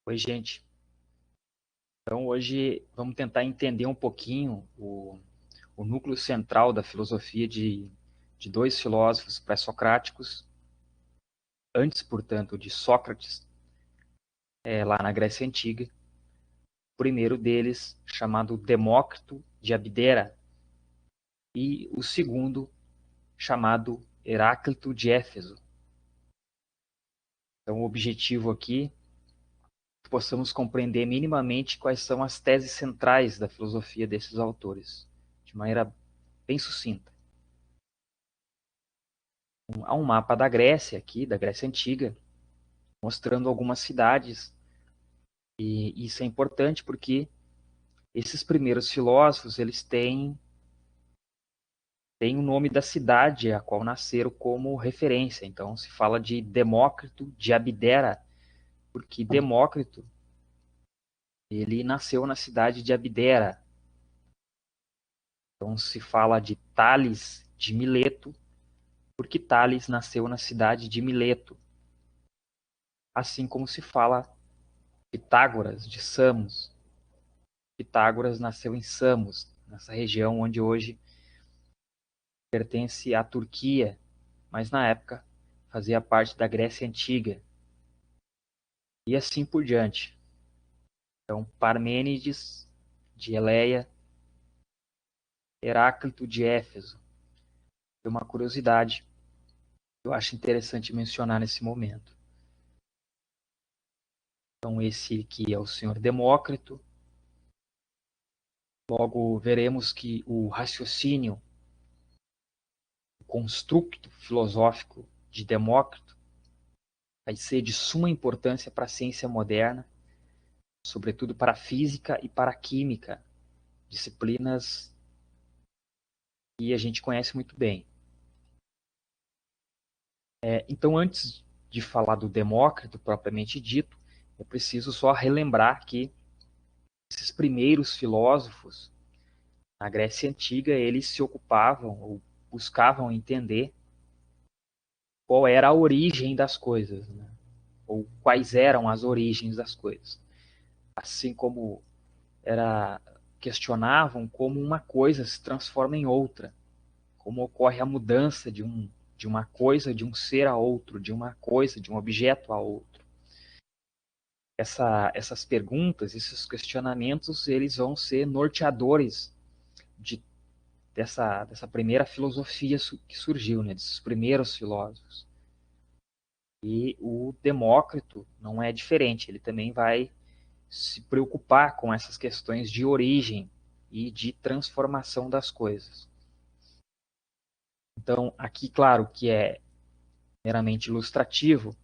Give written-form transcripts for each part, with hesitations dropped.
Oi, gente. Então, hoje vamos tentar entender um pouquinho o núcleo central da filosofia de dois filósofos pré-socráticos, antes, portanto, de Sócrates, lá na Grécia Antiga. O primeiro deles, chamado Demócrito de Abdera, e o segundo, chamado Heráclito de Éfeso. Então, o objetivo aqui é que possamos compreender minimamente quais são as teses centrais da filosofia desses autores, de maneira bem sucinta. Há um mapa da Grécia aqui, da Grécia Antiga, mostrando algumas cidades. E isso é importante porque esses primeiros filósofos, eles têm o nome da cidade a qual nasceram como referência. Então, se fala de Demócrito de Abdera, porque Demócrito, ele nasceu na cidade de Abdera. Então, se fala de Tales de Mileto, porque Tales nasceu na cidade de Mileto. Assim como se fala Pitágoras de Samos. Pitágoras nasceu em Samos, nessa região onde hoje pertence à Turquia, mas na época fazia parte da Grécia Antiga. E assim por diante. Então, Parmênides de Eleia, Heráclito de Éfeso. É uma curiosidade que eu acho interessante mencionar nesse momento. Então, esse aqui é o senhor Demócrito. Logo veremos que o raciocínio, o construto filosófico de Demócrito vai ser de suma importância para a ciência moderna, sobretudo para a física e para a química, disciplinas que a gente conhece muito bem. Então, antes de falar do Demócrito propriamente dito, é preciso só relembrar que esses primeiros filósofos na Grécia Antiga, eles se ocupavam ou buscavam entender qual era a origem das coisas, né? Ou quais eram as origens das coisas. Assim como questionavam como uma coisa se transforma em outra, como ocorre a mudança de uma coisa, de um ser a outro, de uma coisa, de um objeto a outro. Essas perguntas, esses questionamentos, eles vão ser norteadores dessa primeira filosofia que surgiu, né, desses primeiros filósofos. E o Demócrito não é diferente, ele também vai se preocupar com essas questões de origem e de transformação das coisas. Então, aqui, claro que é meramente ilustrativo,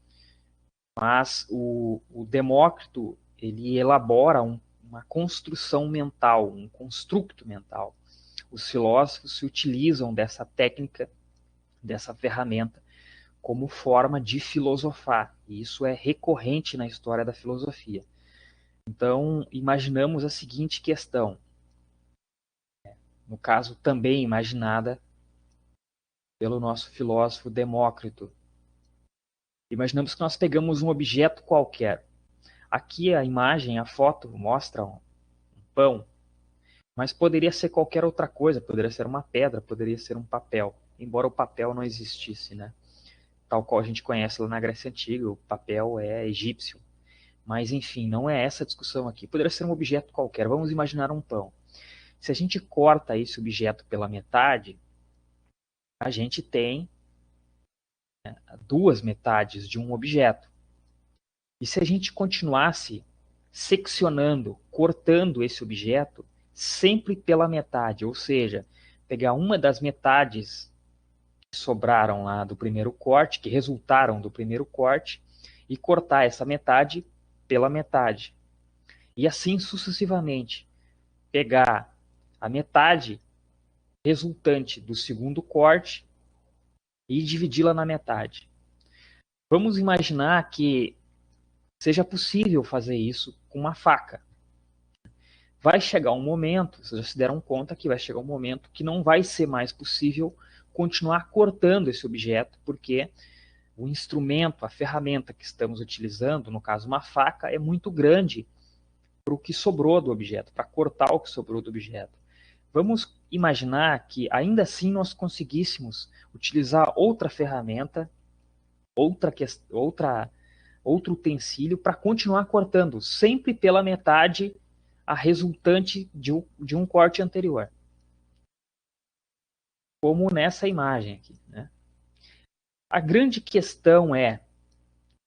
mas o Demócrito ele elabora uma construção mental, um construto mental. Os filósofos se utilizam dessa técnica, dessa ferramenta, como forma de filosofar. E isso é recorrente na história da filosofia. Então, imaginamos a seguinte questão, no caso também imaginada pelo nosso filósofo Demócrito. Imaginamos que nós pegamos um objeto qualquer. Aqui a imagem, a foto, mostra um pão, mas poderia ser qualquer outra coisa, poderia ser uma pedra, poderia ser um papel, embora o papel não existisse, né? Tal qual a gente conhece lá na Grécia Antiga, o papel é egípcio. Mas, enfim, não é essa a discussão aqui. Poderia ser um objeto qualquer. Vamos imaginar um pão. Se a gente corta esse objeto pela metade, a gente tem duas metades de um objeto. E se a gente continuasse seccionando, cortando esse objeto, sempre pela metade, ou seja, pegar uma das metades que sobraram lá do primeiro corte, que resultaram do primeiro corte, e cortar essa metade pela metade. E assim sucessivamente. Pegar a metade resultante do segundo corte e dividi-la na metade. Vamos imaginar que seja possível fazer isso com uma faca. Vai chegar um momento, vocês já se deram conta que vai chegar um momento que não vai ser mais possível continuar cortando esse objeto, porque o instrumento, a ferramenta que estamos utilizando, no caso uma faca, é muito grande para o que sobrou do objeto, para cortar o que sobrou do objeto. Vamos imaginar que ainda assim nós conseguíssemos utilizar outra ferramenta, outro utensílio para continuar cortando, sempre pela metade a resultante de um corte anterior. Como nessa imagem aqui, né? A grande questão é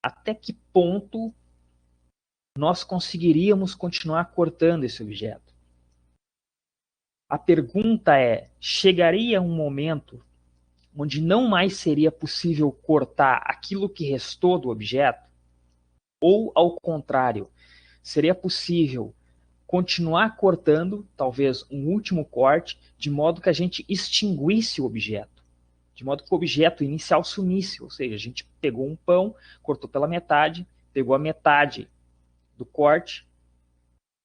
até que ponto nós conseguiríamos continuar cortando esse objeto. A pergunta é, chegaria um momento onde não mais seria possível cortar aquilo que restou do objeto? Ou, ao contrário, seria possível continuar cortando, talvez um último corte, de modo que a gente extinguisse o objeto, de modo que o objeto inicial sumisse, ou seja, a gente pegou um pão, cortou pela metade, pegou a metade do corte,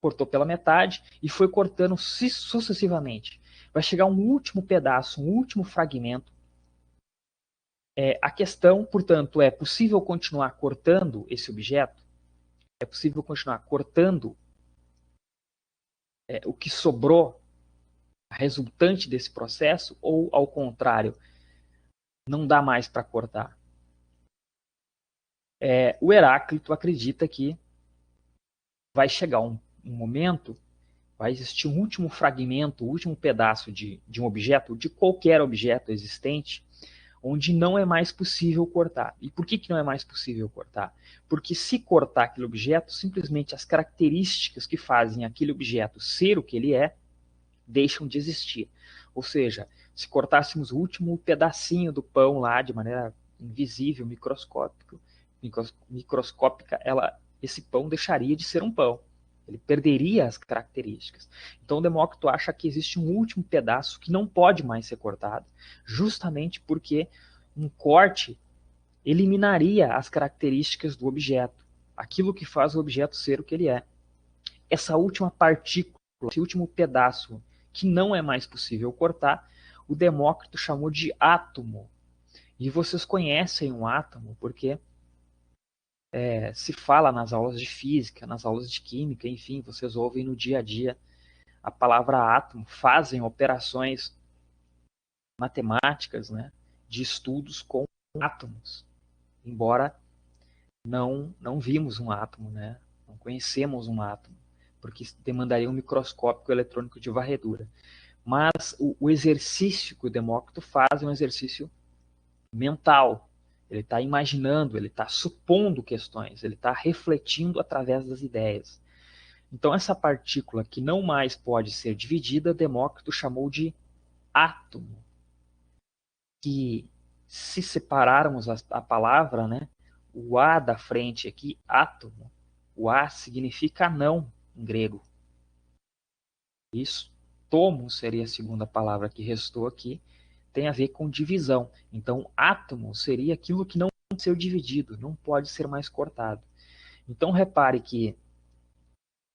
cortou pela metade e foi cortando sucessivamente. Vai chegar um último pedaço, um último fragmento. A questão, portanto, é possível continuar cortando esse objeto? É possível continuar cortando o que sobrou, a resultante desse processo, ou, ao contrário, não dá mais para cortar? O Heráclito acredita que vai chegar um momento, vai existir um último fragmento, um último pedaço de um objeto, de qualquer objeto existente, onde não é mais possível cortar. E por que não é mais possível cortar? Porque se cortar aquele objeto, simplesmente as características que fazem aquele objeto ser o que ele é, deixam de existir. Ou seja, se cortássemos o último pedacinho do pão lá, de maneira invisível, microscópica, esse pão deixaria de ser um pão. Ele perderia as características. Então, o Demócrito acha que existe um último pedaço que não pode mais ser cortado, justamente porque um corte eliminaria as características do objeto, aquilo que faz o objeto ser o que ele é. Essa última partícula, esse último pedaço que não é mais possível cortar, o Demócrito chamou de átomo. E vocês conhecem um átomo porque se fala nas aulas de física, nas aulas de química, enfim, vocês ouvem no dia a dia a palavra átomo, fazem operações matemáticas, né, de estudos com átomos, embora não vimos um átomo, né, não conhecemos um átomo, porque demandaria um microscópio eletrônico de varredura. Mas o exercício que o Demócrito faz é um exercício mental. Ele está imaginando, ele está supondo questões, ele está refletindo através das ideias. Então, essa partícula que não mais pode ser dividida, Demócrito chamou de átomo. Que, se separarmos a palavra, né, o A da frente aqui, átomo, o A significa não em grego. Isso, tomo seria a segunda palavra que restou aqui, tem a ver com divisão. Então, átomo seria aquilo que não pode ser dividido, não pode ser mais cortado. Então, repare que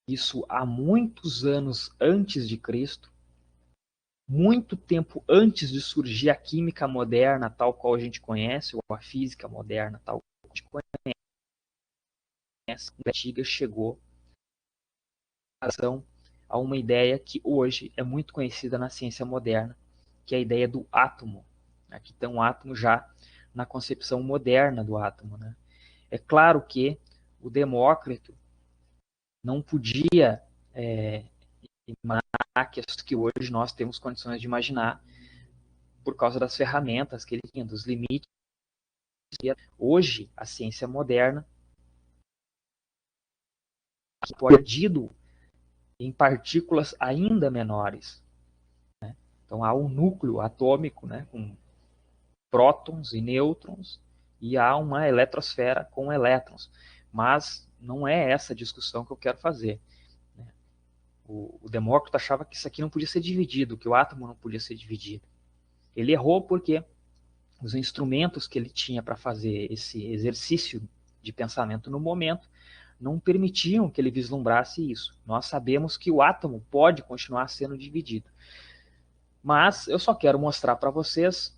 isso há muitos anos antes de Cristo, muito tempo antes de surgir a química moderna, tal qual a gente conhece, ou a física moderna, tal qual a gente conhece, a antiga chegou a uma ideia que hoje é muito conhecida na ciência moderna, que é a ideia do átomo. Aqui tem um átomo já na concepção moderna do átomo, né? É claro que o Demócrito não podia imaginar que hoje nós temos condições de imaginar por causa das ferramentas que ele tinha, dos limites. Hoje, a ciência moderna pode dividido em partículas ainda menores. Né? Então, há um núcleo atômico, né, com prótons e nêutrons, e há uma eletrosfera com elétrons. Mas não é essa a discussão que eu quero fazer. Né? O Demócrito achava que isso aqui não podia ser dividido, que o átomo não podia ser dividido. Ele errou porque os instrumentos que ele tinha para fazer esse exercício de pensamento no momento não permitiam que ele vislumbrasse isso. Nós sabemos que o átomo pode continuar sendo dividido. Mas eu só quero mostrar para vocês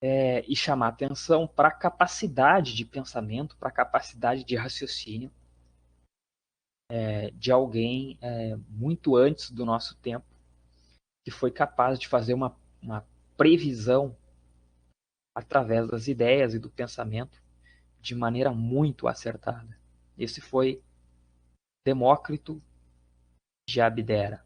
e chamar atenção para a capacidade de pensamento, para a capacidade de raciocínio de alguém muito antes do nosso tempo, que foi capaz de fazer uma previsão através das ideias e do pensamento de maneira muito acertada. Esse foi Demócrito de Abdera.